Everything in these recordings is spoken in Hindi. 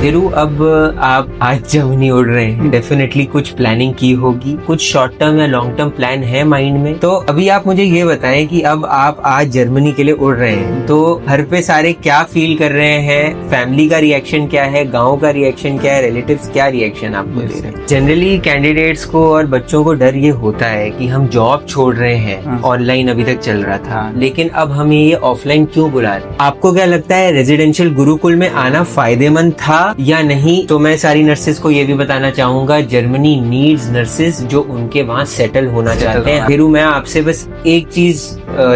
धीरू, अब आप आज जर्मनी उड़ रहे हैं, डेफिनेटली कुछ प्लानिंग की होगी, कुछ शॉर्ट टर्म या लॉन्ग टर्म प्लान है माइंड में। तो अभी आप मुझे ये बताएं कि अब आप आज जर्मनी के लिए उड़ रहे हैं, तो घर पे सारे क्या फील कर रहे हैं, फैमिली का रिएक्शन क्या है, गाँव का रिएक्शन क्या है, रिलेटिव्स क्या रिएक्शन आपको दे रहे हैं? जनरली कैंडिडेट्स को और बच्चों को डर ये होता है कि हम जॉब छोड़ रहे हैं, ऑनलाइन अभी तक चल रहा था, लेकिन अब हमें ये ऑफलाइन क्यों बुला रहे हैं? आपको क्या लगता है, रेजिडेंशियल गुरुकुल में आना फायदेमंद था या नहीं? तो मैं सारी नर्सेस को ये भी बताना चाहूंगा, जर्मनी नीड्स नर्सेस जो उनके वहाँ सेटल होना चाहते हैं। फिर मैं आपसे बस एक चीज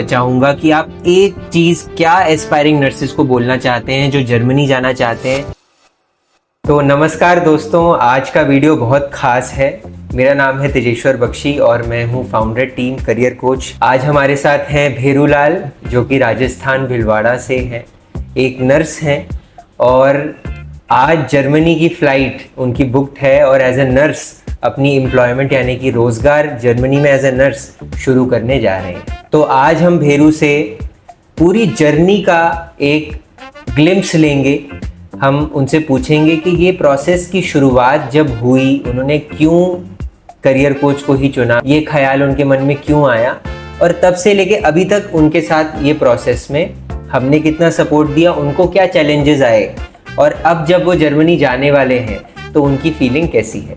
चाहूंगा कि आप एक चीज क्या एस्पायरिंग नर्सेस को बोलना चाहते हैं जो जर्मनी जाना चाहते हैं। तो नमस्कार दोस्तों, आज का वीडियो बहुत खास है। मेरा नाम है तेजेश्वर बख्शी और मैं हूँ फाउंडर टीम करियर कोच। आज हमारे साथ हैं भेरूलाल, जो कि राजस्थान भिलवाड़ा से हैं, एक नर्स हैं और आज जर्मनी की फ्लाइट उनकी बुकड है और एज ए नर्स अपनी एम्प्लॉयमेंट यानी कि रोजगार जर्मनी में एज ए नर्स शुरू करने जा रहे हैं। तो आज हम भेरू से पूरी जर्नी का एक ग्लिम्स लेंगे। हम उनसे पूछेंगे कि ये प्रोसेस की शुरुआत जब हुई, उन्होंने क्यों करियर कोच को ही चुना, ये ख्याल उनके मन में क्यों आया और तब से लेके अभी तक उनके साथ ये प्रोसेस में हमने कितना सपोर्ट दिया, उनको क्या चैलेंजेस आए और अब जब वो जर्मनी जाने वाले हैं तो उनकी फीलिंग कैसी है।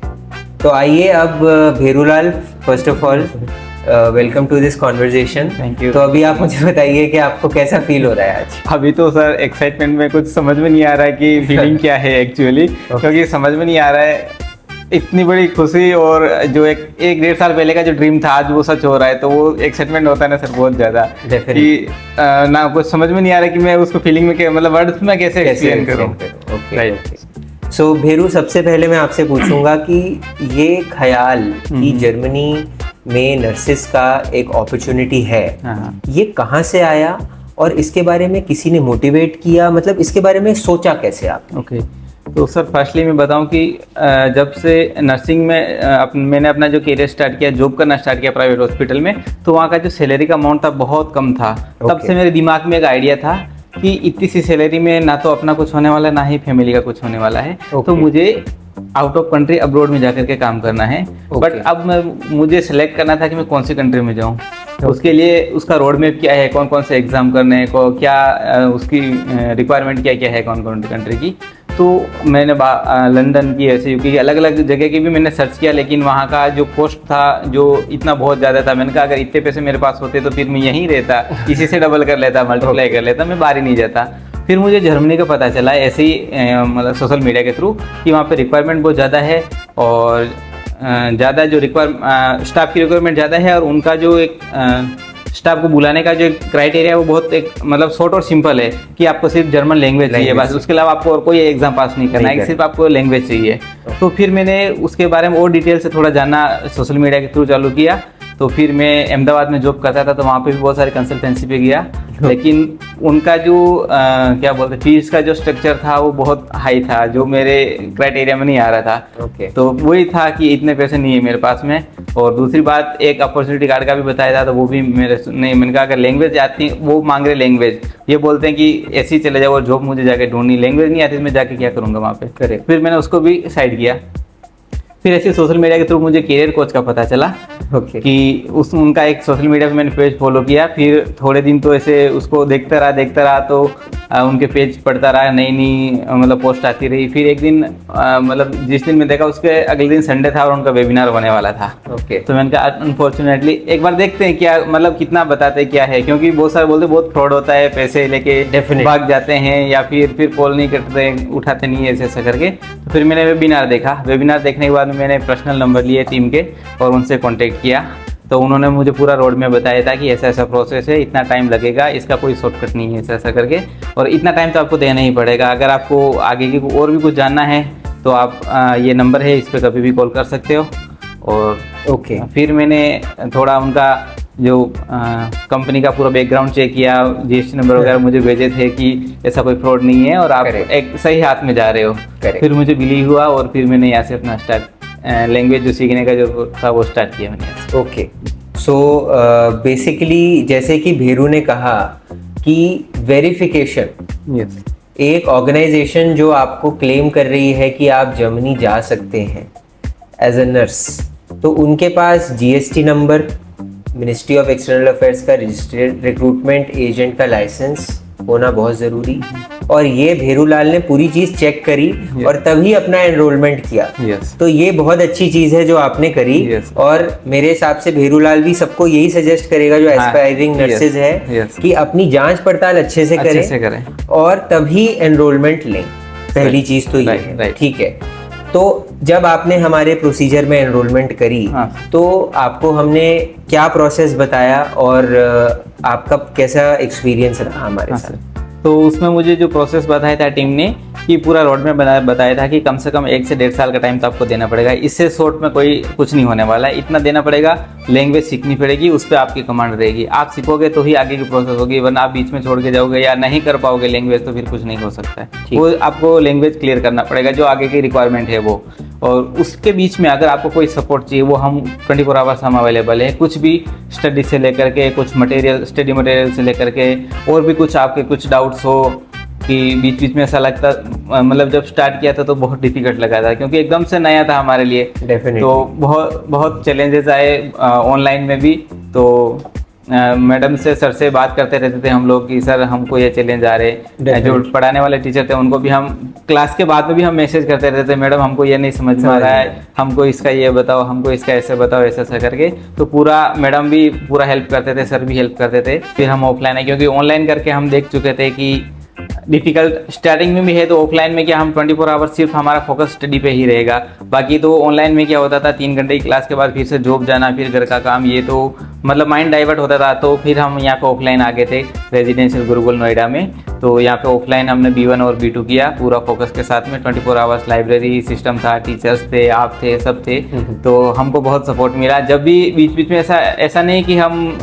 तो आइए अब Bherulal, first of all welcome to this conversation. Thank you. तो अभी आप मुझे बताइए कि आपको कैसा फील हो रहा है आज? अभी तो सर एक्साइटमेंट में कुछ समझ में नहीं आ रहा है कि फीलिंग क्या है एक्चुअली, क्योंकि समझ में नहीं आ रहा है। इतनी बड़ी खुशी और जो एक डेढ़ साल पहले का जो ड्रीम था आज वो सच हो रहा है, तो वो एक्साइटमेंट होता है ना सर बहुत ज़्यादा, कि ना कुछ समझ में नहीं आ रहा कि मैं उसको फीलिंग में मतलब वर्ड्स में कैसे एक्सप्लेन करूँ। ओके। सो भेरू, सबसे पहले मैं आपसे पूछूंगा कि ये ख्याल कि जर्मनी में नर्सिस का एक अपॉर्चुनिटी है, ये कहाँ से आया और इसके बारे में किसी ने मोटिवेट किया, मतलब इसके बारे में सोचा कैसे आप? ओके, तो सर फर्स्टली मैं बताऊं कि जब से नर्सिंग में मैंने अपना जो करियर स्टार्ट किया, जॉब करना स्टार्ट किया प्राइवेट हॉस्पिटल में, तो वहाँ का जो सैलरी का अमाउंट था बहुत कम था। तब से मेरे दिमाग में एक आइडिया था कि इतनी सी सैलरी में ना तो अपना कुछ होने वाला है, ना ही फैमिली का कुछ होने वाला है। तो मुझे आउट ऑफ कंट्री, अब्रॉड में जाकर के काम करना है। बट अब मुझे सेलेक्ट करना था कि मैं कौन सी कंट्री में जाऊँ। उसके लिए उसका रोड मैप क्या है, कौन कौन से एग्जाम करने हैं, क्या उसकी रिक्वायरमेंट क्या है कौन कौन सी कंट्री की। तो मैंने लंदन की, ऐसे यूके की, अलग अलग जगह की भी मैंने सर्च किया, लेकिन वहाँ का जो कॉस्ट था जो इतना बहुत ज़्यादा था, मैंने कहा अगर इतने पैसे मेरे पास होते तो फिर मैं यहीं रहता, इसी से डबल कर लेता, मल्टीप्लाई कर लेता, मैं बाहर ही नहीं जाता। फिर मुझे जर्मनी का पता चला ऐसे ही मतलब सोशल मीडिया के थ्रू कि वहाँ पे रिक्वायरमेंट बहुत ज़्यादा है और ज़्यादा जो स्टाफ की रिक्वायरमेंट ज़्यादा है और उनका जो एक स्टाफ को बुलाने का जो एक क्राइटेरिया है वो बहुत एक मतलब शॉर्ट और सिंपल है कि आपको सिर्फ जर्मन लैंग्वेज चाहिए बस, उसके अलावा आपको और कोई एग्जाम पास नहीं करना है, सिर्फ आपको लैंग्वेज चाहिए। तो फिर मैंने उसके बारे में और डिटेल से थोड़ा जानना सोशल मीडिया के थ्रू चालू किया। तो फिर मैं अहमदाबाद में जॉब करता था, तो वहाँ पे भी बहुत सारे कंसल्टेंसी पे गया, लेकिन उनका जो क्या बोलते फीस का जो स्ट्रक्चर था वो बहुत हाई था, जो मेरे क्राइटेरिया में नहीं आ रहा था। तो वही था कि इतने पैसे नहीं है मेरे पास में। और दूसरी बात, एक अपॉर्चुनिटी कार्ड का भी बताया था, तो वो भी मेरे नहीं, मैंने कहा अगर लैंग्वेज आती, वो मांग रहे लैंग्वेज, ये बोलते हैं कि ऐसे ही चले जाओ और जॉब मुझे जाके ढूंढनी, लैंग्वेज नहीं आती मैं जाके क्या करूँगा वहाँ पे। फिर मैंने उसको भी साइड किया। फिर ऐसे सोशल मीडिया के थ्रू मुझे करियर कोच का पता चला कि उनका एक सोशल मीडिया पे मैंने पेज फॉलो किया। फिर थोड़े दिन तो ऐसे उसको देखता रहा, तो उनके पेज पढ़ता रहा, नई मतलब पोस्ट आती रही। फिर एक दिन मतलब जिस दिन मैं देखा उसके अगले दिन संडे था और उनका वेबिनार होने वाला था। तो मैंने कहा अनफॉर्चुनेटली एक बार देखते हैं क्या मतलब कितना बताते क्या है, क्योंकि बहुत सारे बोलते बहुत फ्रॉड होता है, पैसे लेके भाग जाते हैं या फिर कॉल नहीं करते, उठाते नहीं है ऐसा करके। तो फिर मैंने वेबिनार देखा। वेबिनार देखने के बाद मैंने पर्सनल नंबर लिए टीम के और उनसे कॉन्टेक्ट किया। तो उन्होंने मुझे पूरा रोड में बताया था कि ऐसा ऐसा प्रोसेस है, इतना टाइम लगेगा, इसका कोई शॉर्टकट नहीं है, ऐसा करके, और इतना टाइम तो आपको देना ही पड़ेगा। अगर आपको आगे की और भी कुछ जानना है तो आप ये नंबर है, इस पर कभी भी कॉल कर सकते हो। और फिर मैंने थोड़ा उनका जो कंपनी का पूरा बैकग्राउंड चेक किया, जीएसटी नंबर वगैरह मुझे भेजे थे कि ऐसा कोई फ्रॉड नहीं है और आप एक सही हाथ में जा रहे हो। फिर मुझे बिलीव हुआ और फिर मैंने यहाँ से अपना लैंग्वेज जो सीखने का जो था वो स्टार्ट किया मैंने। ओके, सो बेसिकली जैसे कि भेरू ने कहा कि वेरिफिकेशन एक ऑर्गेनाइजेशन जो आपको क्लेम कर रही है कि आप जर्मनी जा सकते हैं एज अ नर्स, तो उनके पास GST number, ministry of external affairs का रजिस्टर्ड रिक्रूटमेंट एजेंट का लाइसेंस होना बहुत ज़रूरी, और ये भेरूलाल ने पूरी चीज़ चेक करी और तभी अपना एनरोलमेंट किया। तो ये बहुत अच्छी चीज़ है जो आपने करी, और मेरे हिसाब से भेरूलाल भी सबको यही सजेस्ट करेगा जो एस्पायरिंग नर्सेज है कि अपनी जांच पड़ताल अच्छे से करें और तभी एनरोलमेंट लें। पहली चीज़ तो ये है, ठीक है। तो जब आपने हमारे प्रोसीजर में एनरोलमेंट करी, तो आपको हमने क्या प्रोसेस बताया और आपका कैसा एक्सपीरियंस रहा हमारे साथ? तो उसमें मुझे जो प्रोसेस बताया था टीम ने कि पूरा रोड में बताया था कि कम से कम 1 से 1.5 साल का टाइम तो आपको देना पड़ेगा, इससे शॉर्ट में कोई कुछ नहीं होने वाला है, इतना देना पड़ेगा। लैंग्वेज सीखनी पड़ेगी, उस पर आपकी कमांड रहेगी, आप सीखोगे तो ही आगे की प्रोसेस होगी, वरना आप बीच में छोड़ के जाओगे या नहीं कर पाओगे लैंग्वेज तो फिर कुछ नहीं हो सकता है। वो आपको लैंग्वेज क्लियर करना पड़ेगा जो आगे की रिक्वायरमेंट है वो, और उसके बीच में अगर आपको कोई सपोर्ट चाहिए वो हम 24 आवर्स हम अवेलेबल है। कुछ भी स्टडी से लेकर के, कुछ मटेरियल, स्टडी मटेरियल से लेकर के, और भी कुछ आपके कुछ डाउट्स हो कि बीच बीच में ऐसा लगता, मतलब जब स्टार्ट किया था तो बहुत डिफिकल्ट लगा था क्योंकि एकदम से नया था हमारे लिए। तो बहुत चैलेंजेस आए ऑनलाइन में भी। तो मैडम से, सर से बात करते रहते थे हम लोग कि सर हमको ये चैलेंज आ रहे। जो पढ़ाने वाले टीचर थे उनको भी हम क्लास के बाद में भी हम मैसेज करते रहते थे, मैडम हमको ये नहीं समझ में आ रहा है, हमको इसका ये बताओ, हमको इसका ऐसे बताओ, ऐसा करके। तो पूरा मैडम भी पूरा हेल्प करते थे, सर भी हेल्प करते थे। फिर हम ऑफलाइन है, क्योंकि ऑनलाइन करके हम देख चुके थे कि डिफिकल्ट स्टार्टिंग में भी है। तो ऑफलाइन में क्या हम 24 आवर्स सिर्फ हमारा फोकस स्टडी पे ही रहेगा, बाकी तो ऑनलाइन में क्या होता था 3 घंटे की क्लास के बाद फिर से जॉब जाना, फिर घर का काम, ये तो मतलब माइंड डाइवर्ट होता था। तो फिर हम यहाँ पे ऑफलाइन आ गए थे रेजिडेंशियल गुरुकुल नोएडा में। तो यहाँ पे ऑफलाइन हमने B1 और B2 किया पूरा फोकस के साथ में। 24 आवर्स लाइब्रेरी सिस्टम था, टीचर्स थे, आप थे, सब थे। तो हमको बहुत सपोर्ट मिला। जब भी बीच बीच में ऐसा नहीं कि हम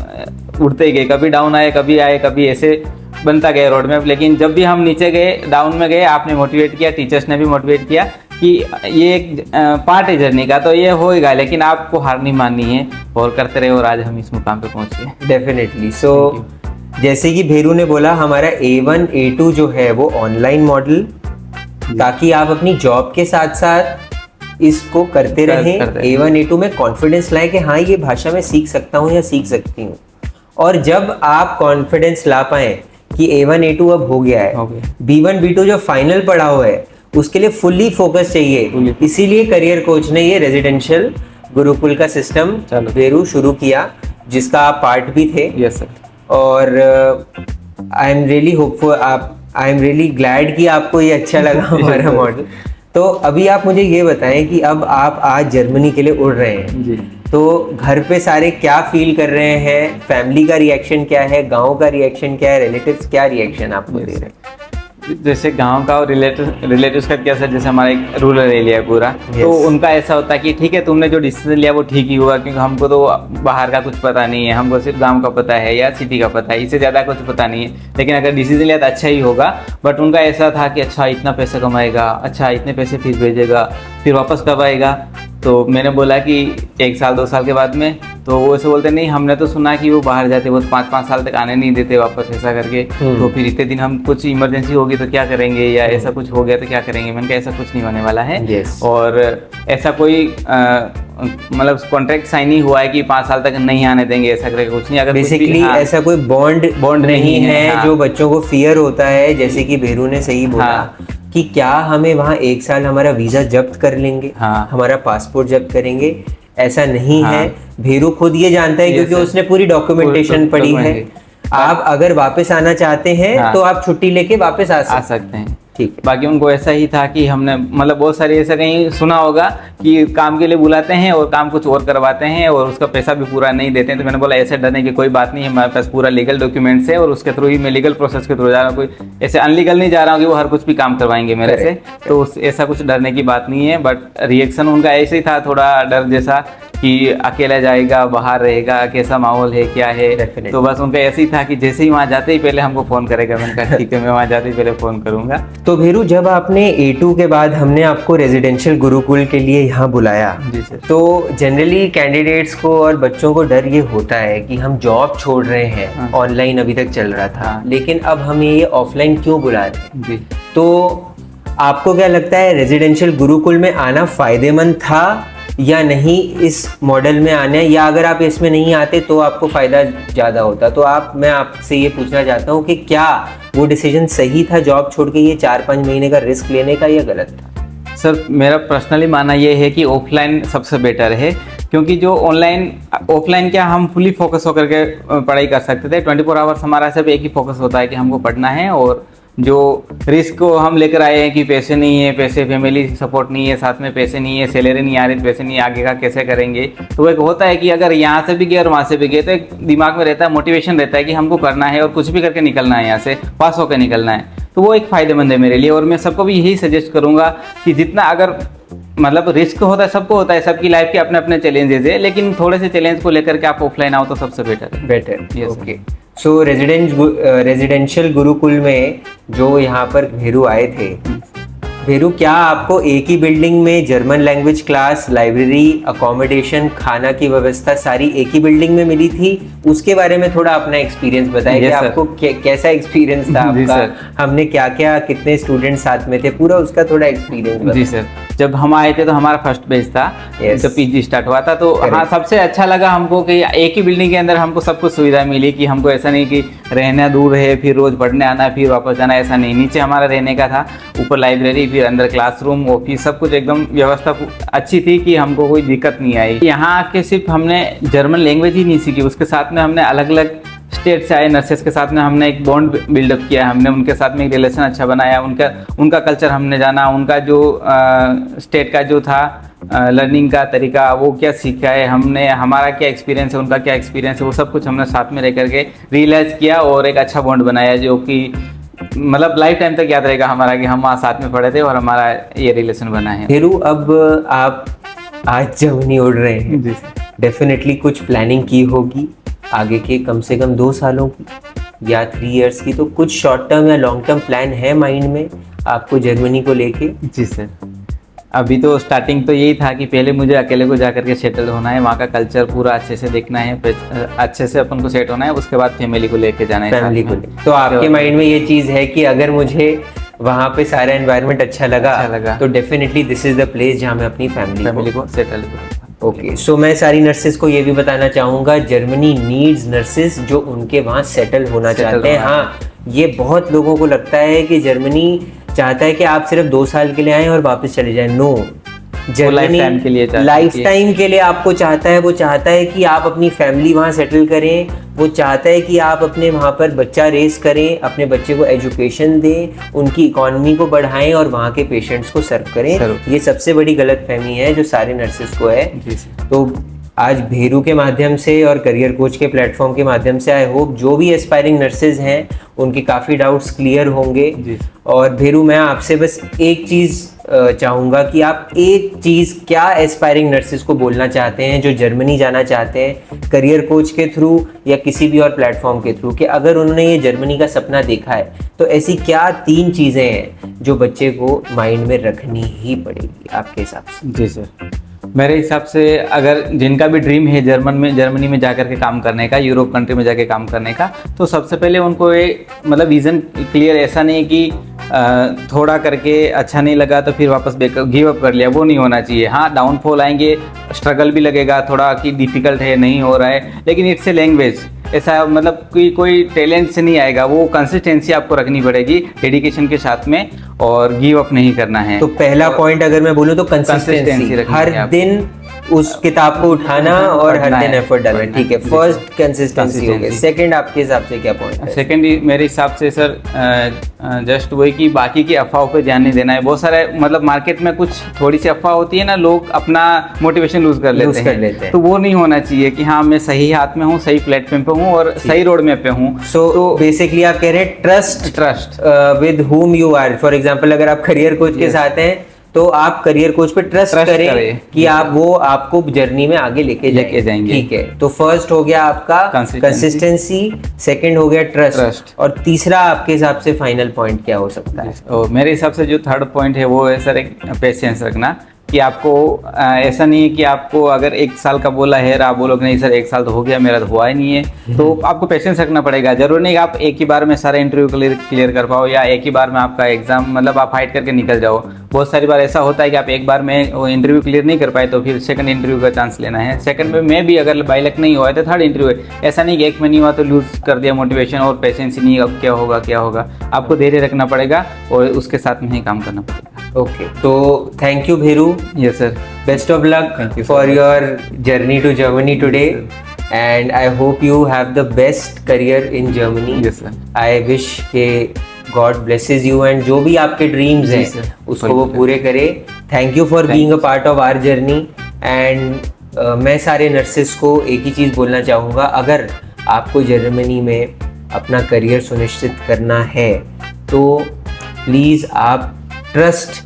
उड़ते गए, कभी डाउन आए, कभी ऐसे बनता गया रोड मैप। लेकिन जब भी हम नीचे गए, डाउन में गए, आपने मोटिवेट किया, टीचर्स ने भी मोटिवेट किया कि ये एक पार्ट है जर्नी का, तो ये होएगा, लेकिन आपको हार नहीं माननी है और करते रहे, और आज हम इस मुकाम पे पहुंचे। डेफिनेटली। सो जैसे कि भेरू ने बोला, हमारा A1 A2 जो है वो ऑनलाइन मॉडल, ताकि आप अपनी जॉब के साथ साथ इसको करते रहें। A1 A2 में कॉन्फिडेंस लाए कि हाँ ये भाषा मैं सीख सकता हूँ या सीख सकती हूँ। और जब आप कॉन्फिडेंस ला पाए कि A1 A2 अब हो गया है, B1 B2 जो फाइनल पड़ा हुआ है उसके लिए फुल्ली फोकस चाहिए। इसीलिए करियर कोच ने ये रेजिडेंशियल गुरुकुल का सिस्टम भेरू शुरू किया, जिसका आप पार्ट भी थे। Yes sir. और I am really hopeful, I am really glad कि आपको ये अच्छा लगा हमारा मॉडल। तो अभी आप मुझे ये बताएं कि अब आप आज जर्मनी के लिए उड़ रहे हैं जी, तो घर पे सारे क्या फील कर रहे हैं, फैमिली का रिएक्शन क्या है, गांव का रिएक्शन क्या है, रिलेटिव्स क्या रिएक्शन आपको दे रहे हैं? जैसे गांव का और रिलेटिव्स का क्या सर, जैसे हमारा एक रूरल एरिया है पूरा, तो उनका ऐसा होता है कि ठीक है तुमने जो डिसीजन लिया वो ठीक ही हुआ, क्योंकि हमको तो बाहर का कुछ पता नहीं है, हमको सिर्फ गांव का पता है या सिटी का पता है, इससे ज़्यादा कुछ पता नहीं है। लेकिन अगर डिसीजन लिया तो अच्छा ही होगा। बट उनका ऐसा था कि अच्छा इतना पैसा कमाएगा, अच्छा इतने पैसे फिर भेजेगा, फिर वापस कब आएगा। तो मैंने बोला कि 1 साल 2 साल के बाद में। तो वो ऐसे बोलते नहीं, हमने तो सुना कि वो बाहर जाते वो 5-5 साल तक आने नहीं देते वापस, ऐसा करके। तो फिर इतने दिन हम कुछ इमरजेंसी होगी तो क्या करेंगे, या ऐसा कुछ हो गया तो क्या करेंगे। मैंने कहा ऐसा कुछ नहीं होने वाला है। और ऐसा कोई मतलब कॉन्ट्रैक्ट साइन ही हुआ है कि 5 साल तक नहीं आने देंगे, ऐसा करके कुछ नहीं। अगर बेसिकली ऐसा कोई बॉन्ड नहीं है जो बच्चों को फियर होता है। जैसे कि भेरू ने सही बोला कि क्या हमें वहाँ 1 साल हमारा वीजा जब्त कर लेंगे, हमारा पासपोर्ट जब्त करेंगे, ऐसा नहीं है। भेरू खुद ये जानता है क्योंकि उसने पूरी डॉक्यूमेंटेशन पढ़ी है। आप अगर वापस आना चाहते हैं तो आप छुट्टी लेके वापस आ सकते हैं। ठीक। बाकी उनको ऐसा ही था कि हमने मतलब बहुत सारी ऐसा कहीं सुना होगा कि काम के लिए बुलाते हैं और काम कुछ और करवाते हैं और उसका पैसा भी पूरा नहीं देते हैं। तो मैंने बोला ऐसे डरने की कोई बात नहीं है, हमारे पास पूरा लीगल डॉक्यूमेंट्स है और उसके थ्रू ही मैं लीगल प्रोसेस के थ्रू जा रहा हूँ। कोई ऐसे अनलीगल नहीं जा रहा हूँ कि वो हर कुछ भी काम करवाएंगे मेरे से। तो ऐसा कुछ डरने की बात नहीं है। बट रिएक्शन उनका ऐसे ही था, थोड़ा डर जैसा कि अकेला जाएगा, बाहर रहेगा, कैसा माहौल है, क्या है। Definitely. तो बस उनका ऐसे ही था कि जैसे ही वहाँ जाते ही पहले हमको फ़ोन करेगा। मैंने कहा ठीक है, मैं वहाँ जाते ही पहले फ़ोन करूँगा। तो भेरू, जब आपने A2 के बाद हमने आपको रेजिडेंशियल गुरुकुल के लिए यहाँ बुलाया, जी सर। तो जनरली कैंडिडेट्स को और बच्चों को डर ये होता है कि हम जॉब छोड़ रहे हैं, ऑनलाइन अभी तक चल रहा था, लेकिन अब हमें ये ऑफलाइन क्यों बुला रहे हैं? जी। तो आपको क्या लगता है, रेजिडेंशियल गुरुकुल में आना फायदेमंद था या नहीं इस मॉडल में आना है, या अगर आप इसमें नहीं आते तो आपको फ़ायदा ज़्यादा होता? तो मैं आपसे ये पूछना चाहता हूँ कि क्या वो डिसीजन सही था जॉब छोड़ के ये 4-5 महीने का रिस्क लेने का, या गलत था? सर मेरा पर्सनली मानना ये है कि ऑफलाइन सबसे बेटर है, क्योंकि जो ऑफलाइन क्या हम फुली फोकस होकर के पढ़ाई कर सकते थे। 24 आवर्स हमारा सिर्फ एक ही फोकस होता है कि हमको पढ़ना है, और जो रिस्क को हम लेकर आए हैं कि पैसे नहीं है, पैसे फैमिली सपोर्ट नहीं है, साथ में पैसे नहीं है, सैलरी नहीं आ रही, पैसे नहीं, आगे का कैसे करेंगे। तो एक होता है कि अगर यहाँ से भी गए और वहाँ से भी गए तो एक दिमाग में रहता है, मोटिवेशन रहता है कि हमको करना है और कुछ भी करके निकलना है, यहाँ से पास होकर निकलना है। तो वो एक फ़ायदेमंद है मेरे लिए, और मैं सबको भी यही सजेस्ट करूँगा कि जितना अगर मतलब रिस्क होता है, सबको होता है, सबकी लाइफ के अपने अपने चैलेंजेस है, लेकिन थोड़े से चैलेंज को लेकर के आप ऑफलाइन आओ तो सबसे बेटर है। ओके। सो रेजिडेंशियल गुरुकुल में जो यहाँ पर भेरू आए थे, भेरू, क्या आपको एक ही बिल्डिंग में German language class, library, accommodation, खाना की व्यवस्था सारी एक ही बिल्डिंग में मिली थी? उसके बारे में थोड़ा अपना एक्सपीरियंस बताइए कि आपको कैसा एक्सपीरियंस था आपका, हमने क्या क्या, कितने स्टूडेंट साथ में थे, पूरा उसका थोड़ा एक्सपीरियंस। जी सर, जब हम आए थे तो हमारा फर्स्ट बैच था, जब पीजी स्टार्ट हुआ था, तो हाँ सबसे अच्छा लगा हमको कि एक ही बिल्डिंग के अंदर हमको सब कुछ सुविधा मिली, कि हमको ऐसा नहीं कि रहना दूर है, फिर रोज पढ़ने आना, फिर वापस जाना, ऐसा नहीं। नीचे हमारा रहने का था, ऊपर लाइब्रेरी, फिर अंदर क्लासरूम, ऑफिस, सब कुछ एकदम व्यवस्था अच्छी थी कि हमको कोई दिक्कत नहीं आई। यहाँ आके सिर्फ हमने जर्मन लैंग्वेज ही नहीं सीखी, उसके साथ में हमने अलग अलग स्टेट से आए नर्सेस के साथ में हमने एक बॉन्ड बिल्डअप किया, हमने उनके साथ में एक रिलेशन अच्छा बनाया, उनका कल्चर हमने जाना, उनका जो स्टेट का जो था लर्निंग का तरीका, वो क्या सीखा है हमने, हमारा क्या एक्सपीरियंस है, उनका क्या एक्सपीरियंस है, वो सब कुछ हमने साथ में रह करके रियलाइज़ किया और एक अच्छा बॉन्ड बनाया, जो कि मतलब लाइफ टाइम तक याद रहेगा हमारा कि हम वहाँ साथ में पढ़े थे और हमारा ये रिलेशन बना है। भेरू, अब आप आज जर्मनी उड़ रहे हैं, डेफिनेटली कुछ प्लानिंग की होगी आगे के कम से कम 2 सालों की या 3 इयर्स की, तो कुछ शॉर्ट टर्म या लॉन्ग टर्म प्लान है माइंड में आपको जर्मनी को लेके? जी सर, अभी तो स्टार्टिंग तो यही था कि पहले मुझे अकेले को जा करके सेटल होना है, वहाँ का कल्चर पूरा अच्छे से देखना है, अच्छे से अपन को सेट होना है, उसके बाद फैमिली को लेके जाना है, फैमिली को लेके। तो आपके माइंड में ये चीज़ है कि अगर मुझे वहाँ पे सारा एनवायरनमेंट अच्छा लगा तो definitely this is the place जहाँ मैं अपनी फैमिली को सेटल करूँ। ओके, सो मैं सारी नर्सेस को ये भी बताना चाहूँगा, जर्मनी नीड्स नर्सेस जो उनके वहाँ सेटल होना चाहते हैं। हाँ, ये बहुत लोगों को लगता है कि जर्मनी चाहता है कि आप सिर्फ 2 साल के लिए आएं और वापस चले जाएं। नो, जर्मनी लाइफ टाइम के लिए आपको चाहता है। वो चाहता है कि आप अपनी फैमिली वहाँ सेटल करें, वो चाहता है कि आप अपने वहाँ पर बच्चा रेस करें, अपने बच्चे को एजुकेशन दें, उनकी इकोनॉमी को बढ़ाएं और वहाँ के पेशेंट्स को सर्व करें। ये सबसे बड़ी गलतफहमी है जो सारे नर्सेस को है। तो आज भेरू के माध्यम से और करियर कोच के प्लेटफॉर्म के माध्यम से आई होप जो भी एस्पायरिंग नर्सेज हैं उनके काफ़ी डाउट्स क्लियर होंगे। और भेरू, मैं आपसे बस एक चीज़ चाहूँगा कि आप एक चीज़ क्या एस्पायरिंग नर्सेज को बोलना चाहते हैं जो जर्मनी जाना चाहते हैं करियर कोच के थ्रू या किसी भी और प्लेटफॉर्म के थ्रू, कि अगर उन्होंने ये जर्मनी का सपना देखा है तो ऐसी क्या 3 चीज़ें हैं जो बच्चे को माइंड में रखनी ही पड़ेगी आपके हिसाब से? जी सर, मेरे हिसाब से अगर जिनका भी ड्रीम है जर्मनी में जाकर के काम करने का, यूरोप कंट्री में जाके काम करने का, तो सबसे पहले उनको ये मतलब विज़न क्लियर, ऐसा नहीं कि थोड़ा करके अच्छा नहीं लगा तो फिर वापस गिव अप कर लिया, वो नहीं होना चाहिए। हाँ, डाउनफॉल आएंगे, स्ट्रगल भी लगेगा थोड़ा कि डिफ़िकल्ट है, नहीं हो रहा है, लेकिन इट्स ए लैंग्वेज, ऐसा मतलब कोई टैलेंट से नहीं आएगा, वो कंसिस्टेंसी आपको रखनी पड़ेगी डेडिकेशन के साथ में और गिव अप नहीं करना है। तो पहला पॉइंट अगर मैं बोलूँ तो कंसिस्टेंसी, हर दिन उस किताब को उठाना और हर दिन एफर्ट डालना। ठीक है, फर्स्ट कंसिस्टेंसी हो गई। सेकंड आपके हिसाब से क्या पॉइंट है? सेकंड मेरे हिसाब से सर जस्ट वही कि बाकी की अफवाहों पे ध्यान नहीं देना है। बहुत सारे मतलब मार्केट में कुछ थोड़ी सी अफवाह होती है ना, लोग अपना मोटिवेशन लूज कर लेते हैं, तो वो नहीं होना चाहिए कि हाँ मैं सही हाथ में हूँ, सही प्लेटफॉर्म पे हूँ और सही रोड मैप पे हूँ। तो बेसिकली आप कह रहे हैं trust with whom you are. For example अगर आप करियर कोच के साथ हैं तो आप करियर कोच पे ट्रस्ट Trust करें करें। कि आप वो आपको जर्नी में आगे लेके जाएंगे। ठीक है, तो फर्स्ट हो गया आपका कंसिस्टेंसी, सेकंड हो गया ट्रस्ट, और तीसरा आपके हिसाब से फाइनल पॉइंट क्या हो सकता है? और मेरे हिसाब से जो थर्ड पॉइंट है वो है सर एक पेशेंस रखना, कि आपको ऐसा नहीं है कि आपको अगर 1 साल का बोला है और आप बोलोगे नहीं सर 1 साल तो हो गया मेरा, तो हुआ ही नहीं है, तो आपको पेशेंस रखना पड़ेगा। जरूरी नहीं कि आप एक ही बार में सारा इंटरव्यू क्लियर कर पाओ, या एक ही बार में आपका एग्जाम मतलब आप फाइट करके निकल जाओ। बहुत सारी बार ऐसा होता है कि आप एक बार में वो इंटरव्यू क्लियर नहीं कर पाए तो फिर सेकंड इंटरव्यू का चांस लेना है, सेकंड में भी अगर बाई लक नहीं हुआ है तो थर्ड इंटरव्यू है। ऐसा नहीं कि 1 में नहीं हुआ तो लूज कर दिया मोटिवेशन और पेशेंस ही नहीं, अब क्या होगा, आपको धैर्य रखना पड़ेगा और उसके साथ में ही काम करना पड़ेगा। ओके, तो thank you Bheru, yes sir, best of luck Thank you, for sir. your journey to Germany today, and I hope you have the best career in Germany. Yes, sir. I wish के God blesses you, and जो भी आपके ड्रीम्स जी, हैं sir. उसको वो पूरे करे। Thank you for being a part of our journey. And मैं सारे नर्सेस को एक ही चीज़ बोलना चाहूँगा, अगर आपको जर्मनी में अपना करियर सुनिश्चित करना है तो प्लीज़ आप ट्रस्ट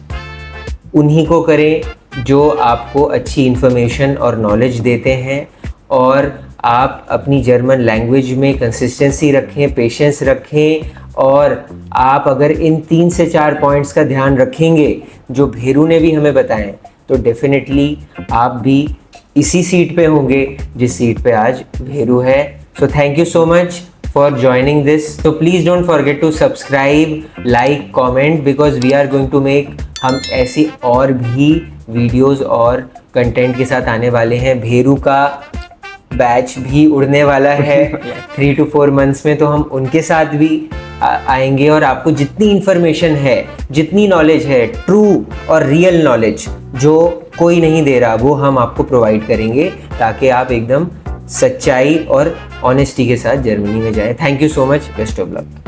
उन्हीं को करें जो आपको अच्छी इन्फॉर्मेशन और नॉलेज देते हैं, और आप अपनी जर्मन लैंग्वेज में कंसिस्टेंसी रखें, पेशेंस रखें, और आप अगर इन 3 से 4 पॉइंट्स का ध्यान रखेंगे जो भेरू ने भी हमें बताएं, तो डेफिनेटली आप भी इसी सीट पे होंगे जिस सीट पे आज भेरू है। So thank you so much for joining this. So please don't forget to subscribe, like, comment, because we are going to make हम ऐसी और भी वीडियोस और कंटेंट के साथ आने वाले हैं। भेरू का बैच भी उड़ने वाला है 3 to 4 months में, तो हम उनके साथ भी आएंगे, और आपको जितनी इंफॉर्मेशन है, जितनी नॉलेज है, ट्रू और रियल नॉलेज जो कोई नहीं दे रहा, वो हम आपको प्रोवाइड करेंगे, ताकि आप एकदम सच्चाई और ऑनेस्टी के साथ जर्मनी में जाएं। Thank you so much, best of luck.